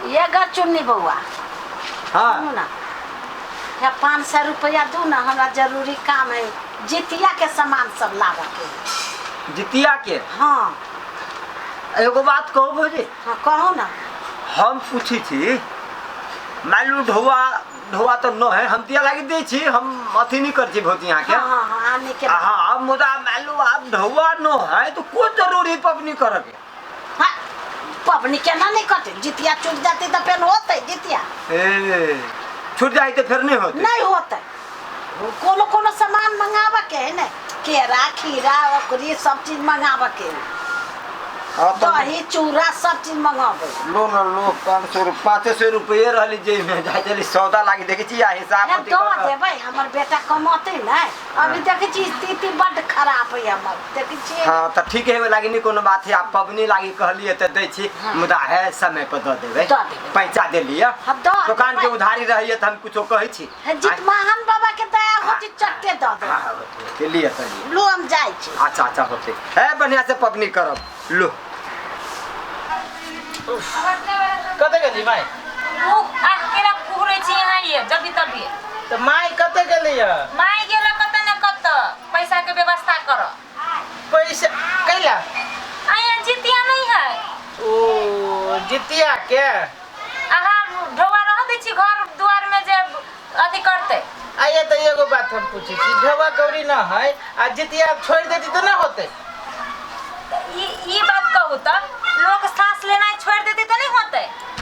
ये चुन्नी बउआ। हाँ ना या 500 रुपया दू ना, हमरा जरूरी काम है। जितिया के सामान सब लावे के। जितिया के? हाँ एगो बात कहो भौजी। हाँ कहो ना। हम पूछी थी मालू ढोआ तो न है, हम दिया लगी दे छी, हम अथी नहीं कर छी भौजी यहाँ के। हाँ हाँ आने के। हाँ मुदा मालू आप ढोआ न है तो कोई जरूरी पबनी करके। हाँ पबनी केना नहीं करते? जितिया छूट जाती तो फिर होते जितिया। छूट जाए तो फिर नहीं होते? नहीं होते। कोनो कोनो सामान मंगावा के है ना, केरा खीरा ओकरी सब चीज मंगावा के, दही चूड़ा सब चीज मंगावे। लो 500 रुपये रहली जेब में जाय चली सौदा लागी देखे छी हिसाब है दो देबै। हमर बेटा कमाते ना, अभी देखे छी स्थिति बड़ खराब है हमर, देखे छी। हां त ठीक है लागी नहीं कोनो बात है। आप पबनी लागी कहलिए त दै छी, मुदा है समय पर द देबै। पैसा दे लिया, दुकान के उधारी रहिए त हम कुछो कहै छी। जितमाहन बाबा के दया होती चट्टे द दे। हां के लिए त लो हम जाय छी। अच्छा होते है, बढ़िया से पबनी करब। लो कते गेली माई? ओ आ केरा पुहरे छी यहाँ ये जल्दी तभी। तो माई कते गेली है? माई गेला कत न कत, पैसा के व्यवस्था कर। पैसा कैला? आया जितिया नहीं है। ओ जितिया के? आहा ढोवा रह दै छी घर द्वार में जे अथी करते। आइए तो एगो बात हम पूछी छी, ढोवा कौड़ी ना है आ जितिया छोड़ देती तो ना होते? ई बात कहू त लोग सांस लेना छोड़ देती तो नहीं होते,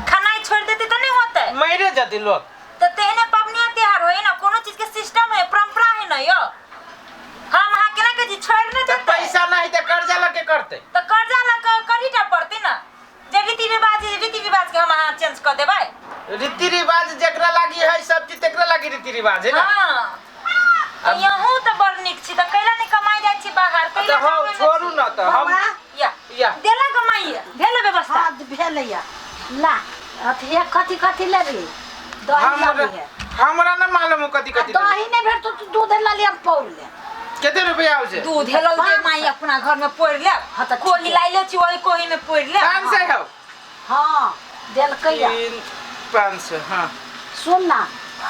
खाना छोड़ देती तो नहीं होते, मरे जाती लोग। तो तेने पबनी त्योहार होई ना, कोनो चीज के सिस्टम है, परंपरा है ना यो। हम हां केना के जी छोड़ न देते? पैसा नहीं तो कर्जा लगे करते। तो कर्जा लग करीटा पड़ती ना, जे रीति रिवाज के हम हां चेंज कर देबै। रीति रिवाज जेकरा लागी है सब चीज तेकरा लागी रीति रिवाज है ना। हां यहू तो बड़ निक छी, त कैला नहीं कमाई जाय छी बाहर, कैला तो हो छोड़ू ना तो हम या देला कमाई भेल व्यवस्था। हां भेलैया ला अथिया कथी लेबी? दही लेबी है। हमरा ना मालूम कथी दही नहीं भेट तो दूध ला लिया पौल ले। केते रुपया आउ छे? दूध हेलो जे माई अपना घर में पोड़ ले। हां त कोही लाइले छी ओही कोही में पोड़ ले। काम से हो? हां देल कैया 500। हां सुन ना,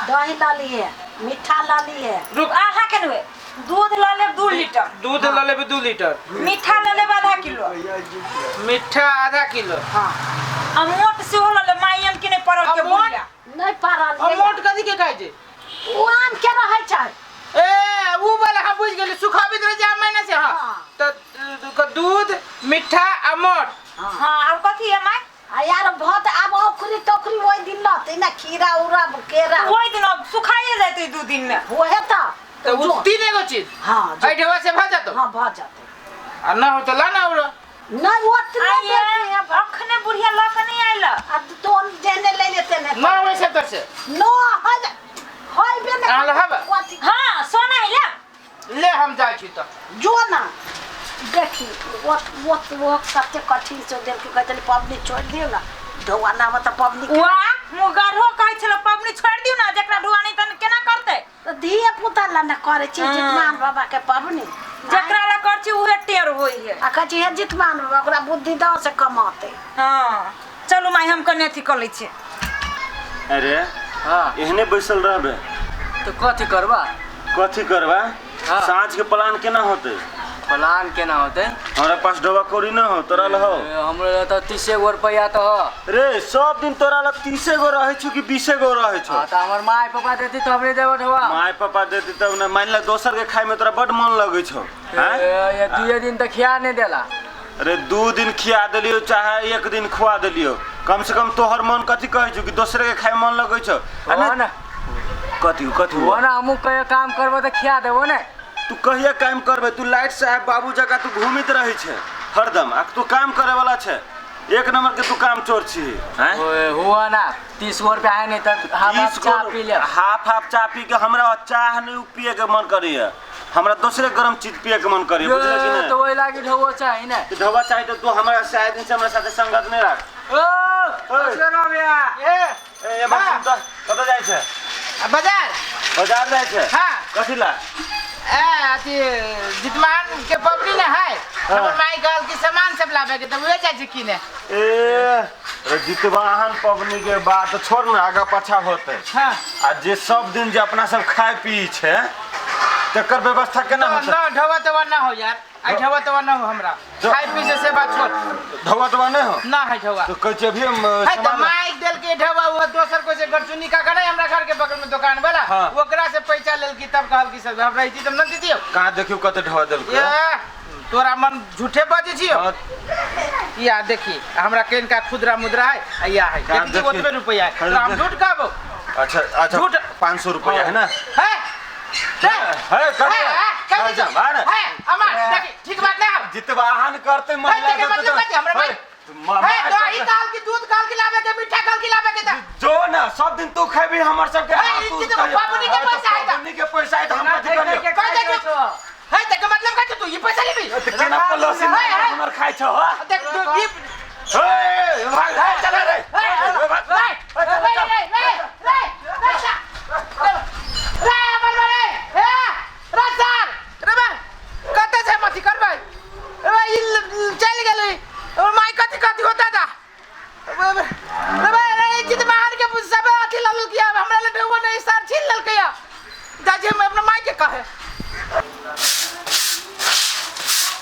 दही ला लिए, मीठा ला लिए। रुक आहा के नुए दूध ला ले 2 लीटर, दूध ला लेबे 2 लीटर, मीठा ला ले आधा किलो, मीठा आधा किलो। हां अमोट से हो ले माई हम के नहीं पड़ल के बोलिया नहीं पारल। अमोट कथी के खाइ छे? ओ आम के रहै छै। ए ऊ वाला हम बुझ गेली, सुखाबित रह जा महीना से। हां तो दूध मीठा अमोट। हां और कथी है माई? आ यार बहुत अब ओखरी टोकरी ओइ दिन लते ना, खीरा उरा केरा ओइ दिन सुखाइए जाते 2 दिन में। ओहे त तो उ तीन एगो चीज। हां आई ढेवा से भ जातो। हां भ जाते। आ ना हो तो ला ना उरा। नहीं ओतना देते हैं अखने बुढ़िया लक नहीं आइला। अब तो जेने ले लेते ने ना वैसे तो से नो होय बे ना। आला हबा। हां सोना है ले ले हम जाई छी तो जो ना देखी वो सबसे कठिन से देख के कहते पबनी छोड़ दियो ना, ढोआ ना मत पबनी वाह मुगरहो कहै छल पबनी छोड़ दियो ना, जेकरा ढोआ नहीं तन केना करते? तो धिए पुता ला ना करे छी जितमान बाबा के पबनी, जेकरा ला कर छी उहे टेर होई है। आ कहै है जितमान बाबा ओकरा बुद्धि द से कमाते। हां चलू माई हम कने अथी कर लै छी। अरे हां एहने बैसल रहबे तो कथी करबा? कथी करबा? हाँ। साँझ के प्लान केना होते? प्लान केना होते? हमरा पास डबा कौड़ी न हो, तोरा लहो? हमरा तो 30 गो रुपया तो हो। रे सब दिन तोरा ला 30 गो रहे छु कि 20 गो रहे छु? हां तो हमर माय पापा देती तो हमरे देबो ढवा। माय पापा देती तब ना, मान ला दोसर के खाए में तोरा बड मन लगे छौ। हैं? ये 2 दिन तक खिया नहीं देला। अरे 2 दिन खिया देलियो चाहे 1 दिन खुआ देलियो, कम से कम तोहर मन कथी कहै छु कि दोसर के खाए मन लगे छौ? ना कथी वो ना हमू कहे काम करबो तो खिया देबो ने। तू कहिया काम करबे? तू लाइट साहब बाबू जगह तू घूमित रही छे हरदम, आ तू काम करे वाला छे, 1 नंबर के तू काम चोर छी। हैं? हुआ ना 30 गो रुपया है नहीं तो हाफ चाय पी ले। हाफ चाय पी के हमरा चाह नहीं पिए के मन करिए, हमरा दूसरे गरम चीज पिए के मन करिए, बुझले कि नहीं? तो वही लागी ढवा चाहिए ना। ढवा चाहिए तो तू हमरा शायद दिन से हमरा साथे संगत नहीं रख। असरा भैया ए बात तो कत जाय छे? बाजार जाय छे। हां कथी ला? अथी जितमान के पबनी ना है, हमर माई कहल कि सामान सब लावे के, तो वे जाय छै किने। ए जितवाहन पबनी के बात छोड़ ना, आगा पाछा होते। हाँ आ जे सब दिन जे अपना सब खाए पी छे तकर व्यवस्था केना होते? ना ढवा तवा ना हो यार, आई ढवा तवा ना हो हमरा, खाए पी से बात छोड़। ढवा तवा नहीं हो ना है ढवा तो कह अभी हम है त सामान- माइक देल के ढवा वो दोसर को से गरचुनी का करे हमरा घर के बगल में दुकान वाला हाँ। ओकरा से पैसा लेल की तब कहल की सब हम रही तब न दीजियो। कहाँ देखियो कते ढवा देल के? ये तोरा मन झूठे बाजे छियो। हाँ, या देखी हमरा केन का खुदरा मुद्रा है आ या है कहाँ देखी देखी? ओतबे रुपया है हाँ, तो हम देखी। झूठ कहबो। अच्छा अच्छा झूठ। 500 रुपया है ना? है है कर है जा बाहर है अमा देखी ठीक बात ना जितवाहन करते है महिला देखे मतलब बात हमरा भाई है दही काल की दूध काल की लावे के मीठा काल की लावे के जो ना सब दिन तू खाबी हमर सब के है, ई चीज बाबूनी के पैसा है त। बाबूनी के पैसा है त हम कथि करियो? कह दे है देखे मतलब का तू ये पैसा लेबी केना पलोसी हमर खाइ छ हो? देख ये ए भाग भाग चल रे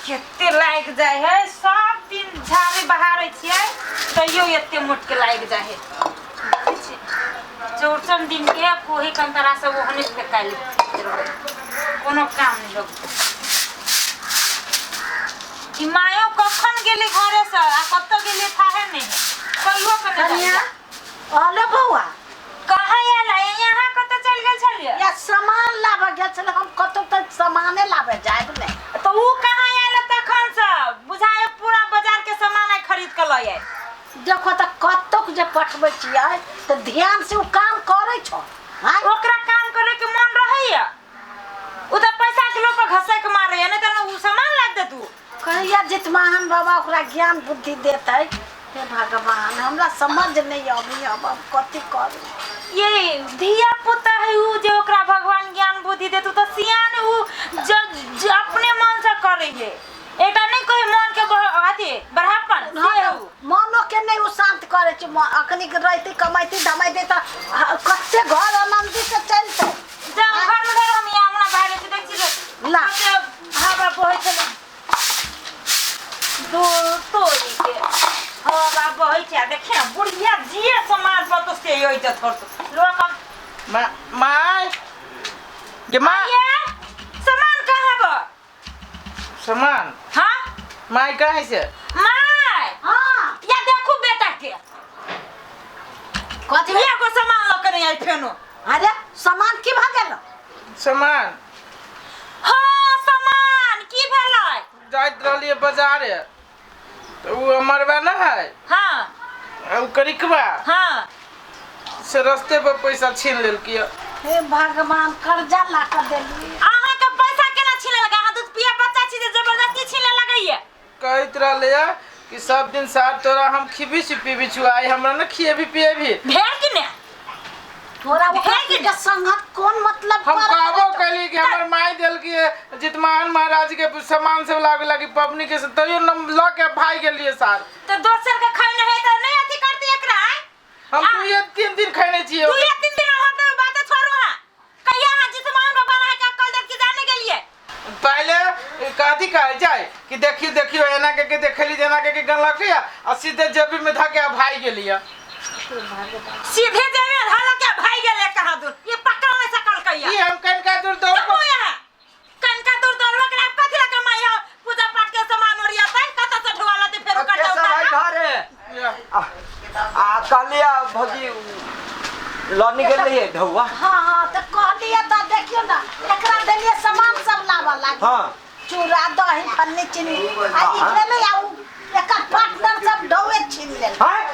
केते लाग जाए है, सब दिन झाड़े बहारे छियै तैयो एते मोट के लाग जाए है। चौरचन दिन के पोहे कंतरा सब ओहने फेकाइल कोनो काम नहीं लोग। ई मायो कखन गेली घरे से आ कत गेली थाहे नहीं कहियो के नहीं कन्या आले बौआ कहां आला यहाँ कत चल गेल छलिए या सामान लाबे गेल छले, हम कतौ तक सामाने लाबे जाब नहीं। तो ऊ कहां आला तखन से बुझाए पूरा बाजार के सामान आई खरीद के लए आए। देखो त कतौ जे पठबै छियै त ध्यान से उ काम करै छ। हां ओकरा काम करे के मन रहैया, उ त पैसा के लोग घसे के मारे है, नहीं त उ सामान लाग दे तू कहिया जितवाहन बाबा ओकरा ज्ञान बुद्धि देतै। हे भगवान हमरा समझ नहीं आबी, अब कथि करू। ये धिया पुता है उ जे ओकरा भगवान ज्ञान बुद्धि दे तू त सियान उ अपने मन से करे है, एटा नहीं कोई मन के अथी बढ़ापन से उ मनो के नहीं उ शांत करे छ। अखनी के रहती कमाइती धमाइती त कते घर आनंदी से चलते। जा घर में हम आंगना बाहर से देख छी ला। हवा बहै छले दो तोरी के हवा बहै छै, देखिए बुढ़िया जिए समाज पर तो से होई त थोड़ लोग माय के माय ये सामान कहां बा सामान हां माय कहां से माय हां या देखो बेटा के कथि ये को सामान ल करे आई फेनो। अरे सामान की भ गेल? सामान हां सामान की भेलै जाइत रहलिए बाजार तो वो अमरवा ना है हां उ करिकवा हां से रास्ते पर पैसा छीन लेल किया। हे भगवान कर्जा ला कर देली। अहाँ के पैसा केना छीने लगा? अहाँ दूध पिया बच्चा छी जे जबरदस्ती छीने लगैया। कहत रहले कि सब दिन साथ तोरा हम खिबी से पीबी छुआई हमरा न खिएबी पिएबी भेड़ कि ने तोरा वो के संगत कौन मतलब हम कर कहबो रहे? कैली कि हमर माई देल कि जितमान महाराज के सामान सब लागे लगी पबनी के से तइयो न ल के भाई गेलिए साथ तो दोसर के खाइ नहीं त नहीं अथी करती एकरा आय हम तू ये 3 दिन खैने छिए। तू ये 3 दिन होत बात छोड़ू हां कहिया हां जितमान बाबा रहा के कल देख के जाने के लिए पहले कादी कह जाए कि देखियो एना के देखली जेना के गलखिया आ सीधे जेबी में धके भाई गेलिए। सीधे जेबे धाला के भाई गेले कहां दूर ये पक्का में सकल कहिया ई हम कनका दूर दौड़ तो यहाँ कनका दूर दौड़ के कथि ला कमाइया पूजा पाठ के सामान ओरियाता कत से ढोला ते फेरो कैसा कटा भाई उठा घरे आ कालिया भौजी लॉनी के लिए ढौआ। हां हां त कह दिया त देखियो ना एकरा देलिए सामान सब लावा लागी। हां चूड़ा दही पन्नी चीनी आई गेले आउ एकर पार्टनर सब ढौए छीन ले। हाय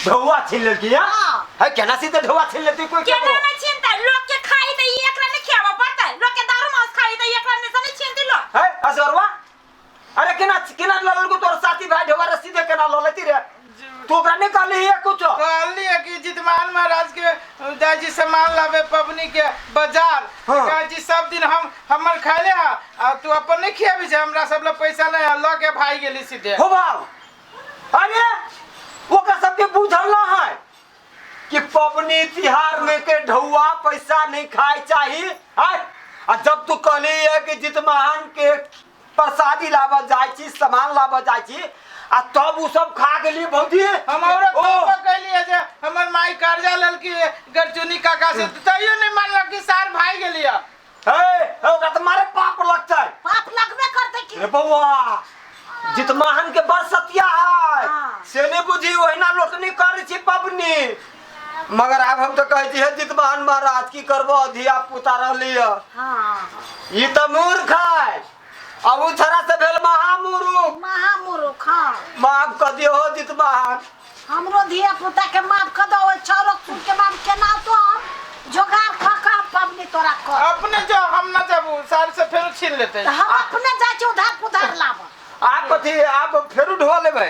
ढौआ छीन लेल किया हां है केना सीधे ढौआ छीन लेती कोई केना नहीं चिंता लोग के खाई त ई एकरा नहीं खियावा पड़ता लोग के दारू मांस खाई त एकरा नहीं चिंती लो है असरवा। अरे केना केना ललल को तोर साथी भाई ढौआ रे सीधे केना ल लेती रे तू ओकरा नहीं कहली है कुछ कहली कि जितमान महाराज के दाजी सामान लावे पबनी के बाजार हाँ। दाजी सब दिन हमर खाले आ तू अपन नहीं खियाबी से हमरा सब ले पैसा नहीं ल के भाई गेली सीधे। हो बाव अरे ओकरा सबके बुझल ना है कि पबनी तिहार में के ढौआ पैसा नहीं खाए चाहिए। आ जब तू कहली है कि जितमान के प्रसादी लावा जाय छी, सामान लावा जाय छी, आ तब उ सब खा गेली भौजी। हम औरत तो कहलिए जे हमर माई कर्जा लेलकी गरचुनी काका से, तइयो नहीं मानलक कि सार भाई गेलिया। हे ओकरा त मारे पाप लगतै। पाप लगबे करते कि रे बौआ, जितमान के बड़ सतिया है से नहीं बुझी, ओहिना लोटनी करे छी पबनी। मगर अब हम तो कहै छी हे जितमान महाराज की करबो, धिया पुता रहली है। हाँ ई त मूर्ख है, अब उ छरा से भेल महामूर्ख। महामुरुख। हाँ माफ कर दियो हो जितमान। हमरो धिया पुता के माफ कर दो। ओइ छौरक सुन के माफ केना तो हम जोगार खा पबनी तोरा कर। अपने जो हम न जब सार से फिर छीन लेते। हम अपने जाय छी उधार पुधार लाब। आप कथी आप फेरू ढो लेबै?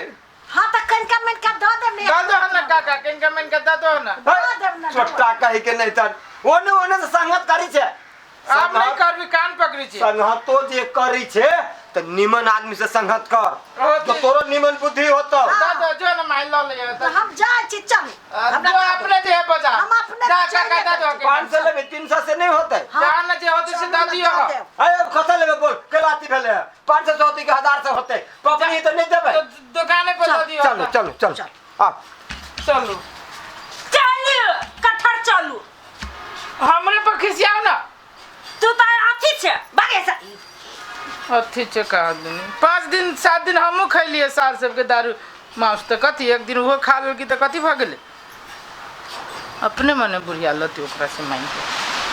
हाँ तो कनका मनका दो दे ने। दो न काका, किनका मन का दो न। छोटा कहि के नहीं तन ओने ओने से संगत करी छे। आप नहीं करबी, कान पकड़ी छी। संगतो जे करी छे त निमन आदमी से संगत कर, तो तोरो निमन बुद्धि होतो। दो जो न माइल ल ले। तो हम जाय छी चल। जो अपने जे बजा। हम अपने जा काका दो के 500 लेबे, 300 से नहीं होते। जान जे होते से दे दियो। अरे कथा लेबे बोल, केलाती भेले 500 से होते कि 1000 से होते? पबनी तो नहीं देबे। तो दुकाने पे दे दियो। चलो चलो चल आ चलो चलू कठर चलू। हमरे पर खिसियाओ ना। तू तो अथी छे भागे से। अथी छे का दिन 5 दिन 7 दिन हमहू खैलिए सार सबके दारू मांस, त कथी एक दिन वो खा लेल की त कथी भ गेले। अपने मने बुढ़िया लती ओकरा से मांग के।